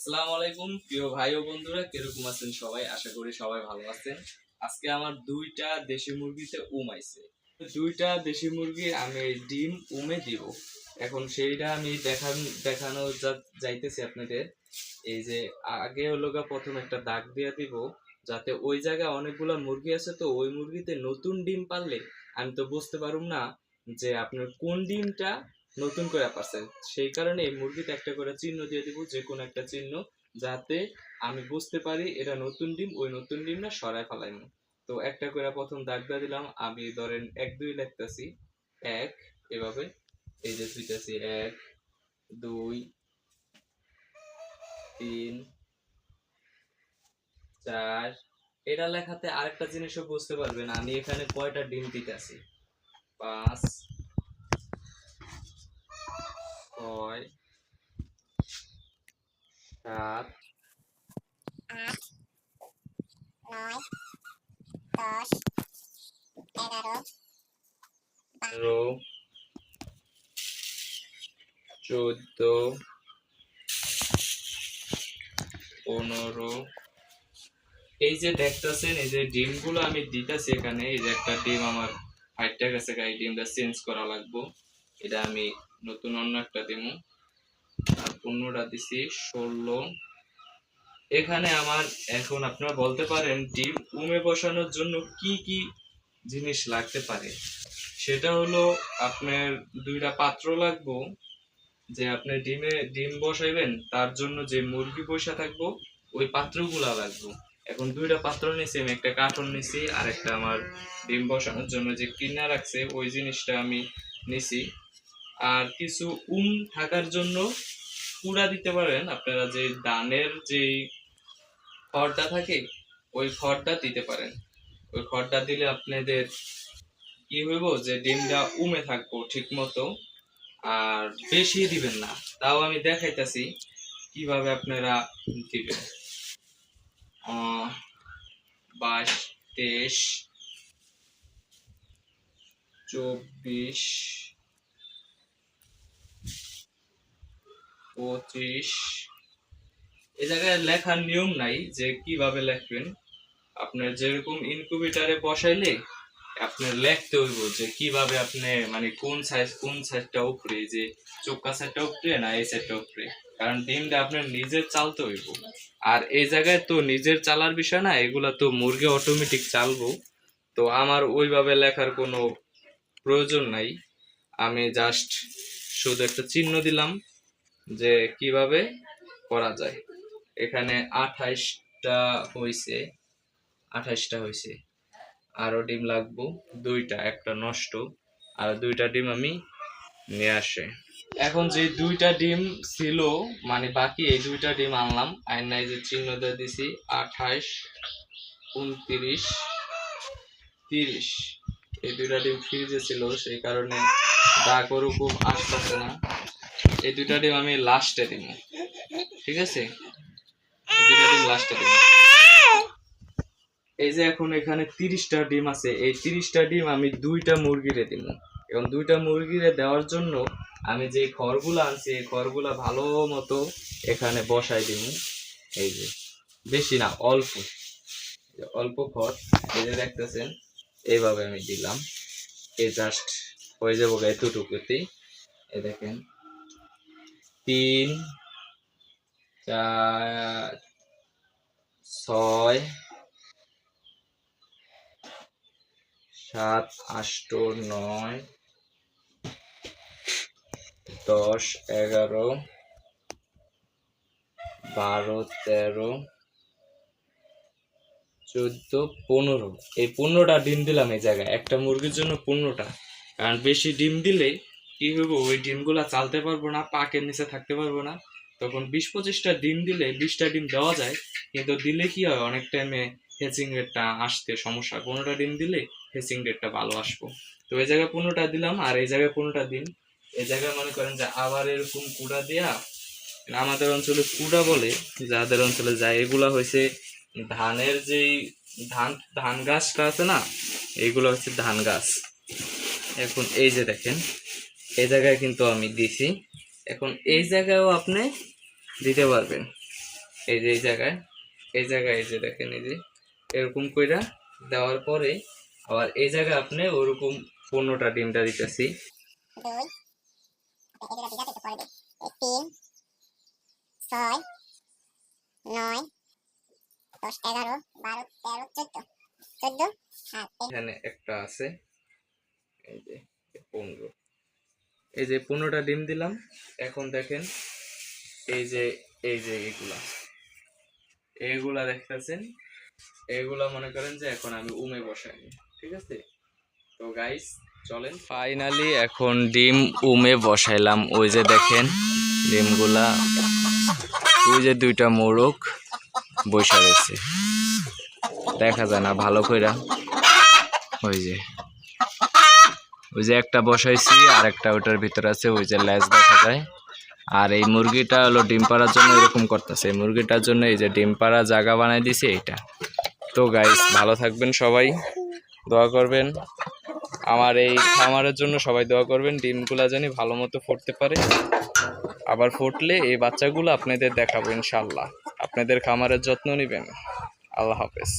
আসসালামু আলাইকুম প্রিয় ভাই ও বন্ধুরা, কিরকম আছেন সবাই? আশা করি সবাই ভালো আছেন। আজকে আমার দুইটা দেশি মুরগিতে আইছে। দুইটা দেশি মুরগি আমি ডিম দিব। এখন সেইটা আমি দেখানো যাইতেছি আপনাদের। এই যে আগে হলো প্রথম একটা দাগ দিয়ে দিব, যাতে ওই জায়গায় অনেকগুলা মুরগি আছে, তো ওই মুরগিতে নতুন ডিম পারলে আমি তো বুঝতে পারুম না যে আপনার কোন ডিমটা নতুন করে পারছে। সেই কারণে এই মুরগিতে একটা করে চিহ্ন দিয়ে দিব, যে কোনো একটা চিহ্ন, যাতে আমি বুঝতে পারি এটা নতুন ডিম, ওই নতুন ডিমটা সরায় ফেলাইম। তো একটা করে প্রথম দাগ দিয়ে দিলাম। আমি ধরেন 1 2 লিখতেছি। 1 এভাবে, এই যে দুইটাছি 1 2 3 4। এটা লেখাতে আরেকটা জিনিসও বুঝতে পারবেন আমি এখানে কয়টা ডিম দিতেছি। 5 6 7 8 9 10 11 12 14 15। এই যে দেখতেছেন, এই যে ডিমগুলো আমি দিতেছি এখানে। এই যে একটা ডিম আমার ফাইটটা গেছে, এই ডিমটা চেঞ্জ করা লাগবো। এটা আমি নতুন অন্য একটা দিমু। আর 15টা দিছি, 16। এখানে আমার এখন আপনারা বলতে পারেন ডিম বসানোর জন্য কি কি জিনিস লাগতে পারে। সেটা হলো আপনার দুইটা পাত্র লাগবো, যে আপনি ডিম বসাইবেন তার জন্য যে মুরগি বসা থাকবো ওই পাত্রগুলা লাগবে। এখন দুইটা পাত্র নিছি আমি, একটা কার্টন নিছি আর একটা আমার ডিম বসানোর জন্য যে কিনা রাখছে ওই জিনিসটা আমি নিছি। আর কিছু থাকার জন্য কুড়া দিতে পারেন আপনারা, যে ধানের যে খড়টা থাকে ওই খড়টা দিতে পারেন। ওই খড়টা দিলে আপনাদের কি হইব, যে ডিমটা থাকবো ঠিক মতো। আর বেশি দিবেন না, তাও আমি দেখাইতেছি কিভাবে আপনারা দিবেন। 22 23 24 25। এই জায়গায় লেখার নিয়ম নাই যে কিভাবে লিখবেন। আপনার যেরকম ইনকিউবেটরে বসাইলে আপনার লিখতে হইব যে কিভাবে আপনি, মানে কোন সাইজটা উপরে, যে চোখা সাইডটা উপরে না এই সাইডটা উপরে। কারণ ডিমটা আপনার নিজের চালতে হইব। আর এই জায়গায় তো নিজের চালার বিষয় না, এগুলা তো মুরগি অটোমেটিক চালবো। তো আমার ওইভাবে লেখার কোনো প্রয়োজন নাই। আমি জাস্ট শুধু একটা চিহ্ন দিলাম যে কিভাবে করা যায়। এখানে 28টা হয়েছে, 28টা হয়েছে। আরো ডিম লাগবো দুইটা, একটা নষ্ট, আর দুইটা ডিম আমি নিয়ে আসে। এখন যে দুইটা ডিম ছিল, মানে বাকি এই দুইটা ডিম আনলাম, আয়নাই যে চিহ্ন দিয়ে দিছি 28 29 30। এই দুইটা ডিম ফ্রিজে ছিল, সেই কারণে দাগ ওরকম আসতেছে না। এই দুইটা ডিম আমি লাস্টে দিব, ঠিক আছে? এই দুইটা ডিম লাস্টে দিব। এই যে এখন এখানে 30টা ডিম আছে, এই 30টা ডিম আমি দুইটা মুরগিরে দিব। এবং দুইটা মুরগিরে দেওয়ার জন্য আমি যে খড়গুলো আনছি এই খড়গুলো ভালো মতো এখানে বসাই দিব। এই যে বেশি না, অল্প অল্প খড়, এই যে দেখতেছেন এইভাবে আমি দিলাম। এই জাস্ট হয়ে যাবো এতটুকুতেই। এই দেখেন 3 4 6 7 8 9 10 11 12 13 14 15। এই 15টা ডিম দিলাম এই জায়গায়, একটা মুরগির জন্য 15টা। কারণ বেশি ডিম দিলে কি হইব, ওই ডিমগুলা চালতে পারবো না, পাকের নিচে থাকতে পারবো না। তখন 20 25টা ডিম দিলে 20টা ডিম দেওয়া যায়, কিন্তু দিলে কি হয় অনেক টাইমে হেচিং রেটটা আসতে সমস্যা। 15টা ডিম দিলে হেচিং রেটটা ভালো আসবো। তো এই জায়গায় 15টা দিলাম, আর এই জায়গায় 15টা দিন। এই জায়গায় মনে করেন যে আবার এরকম কুড়া দেয়া, আমাদের অঞ্চলে কুড়া বলে, যাদের অঞ্চলে যায়, এগুলা হয়েছে ধানের যেই ধান গাছটা আছে না, এইগুলো হচ্ছে ধান গাছ। এখন এই যে দেখেন এই জায়গায় কিন্তু আমি দিছি, এখন এই জায়গায়ও আপনি দিতে পারবেন। এই যে এই জায়গায় এই যে দেখেন এই যে এরকম কইরা দেওয়ার পরে আবার এই জায়গায় আপনি ওরকম 15টা ডিমটা দিতেছি। 2 3 4 5 6 9 10 11 12 13 14 এখানে একটা আছে এই যে 15, এই যে 15টা ডিম দিলাম। এখন দেখেন এই যে এইগুলা দেখতেছেন, এইগুলা মনে করেন যে এখন আমি উমে বসাই, ঠিক আছে? তো গাইস চলেন ফাইনালি এখন ডিম উমে বসাইলাম। ওই যে দেখেন ডিমগুলা, ওই যে 2টা মোরগ বসা রয়েছে, দেখা যায় না ভালো কইরা। ওই যে একটা বসাইছি আর একটা ওটার ভিতরে আছে, ওই যে লেজ দেখা যায়। আর এই মুরগিটা হলো ডিম পাড়ার জন্য এরকম করতেছে, এই মুরগিটার জন্য এই যে ডিম পাড়া জায়গা বানাই দিছে এইটা। তো গাইস ভালো থাকবেন, সবাই দোয়া করবেন আমার এই খামারের জন্য, সবাই দোয়া করবেন ডিমগুলা জানি ভালো মতো ফুটতে পারে। আবার ফুটলে এই বাচ্চাগুলো আপনাদের দেখাবো ইনশাল্লাহ। আপনাদের খামারের যত্ন নেবেন। আল্লাহ হাফেজ।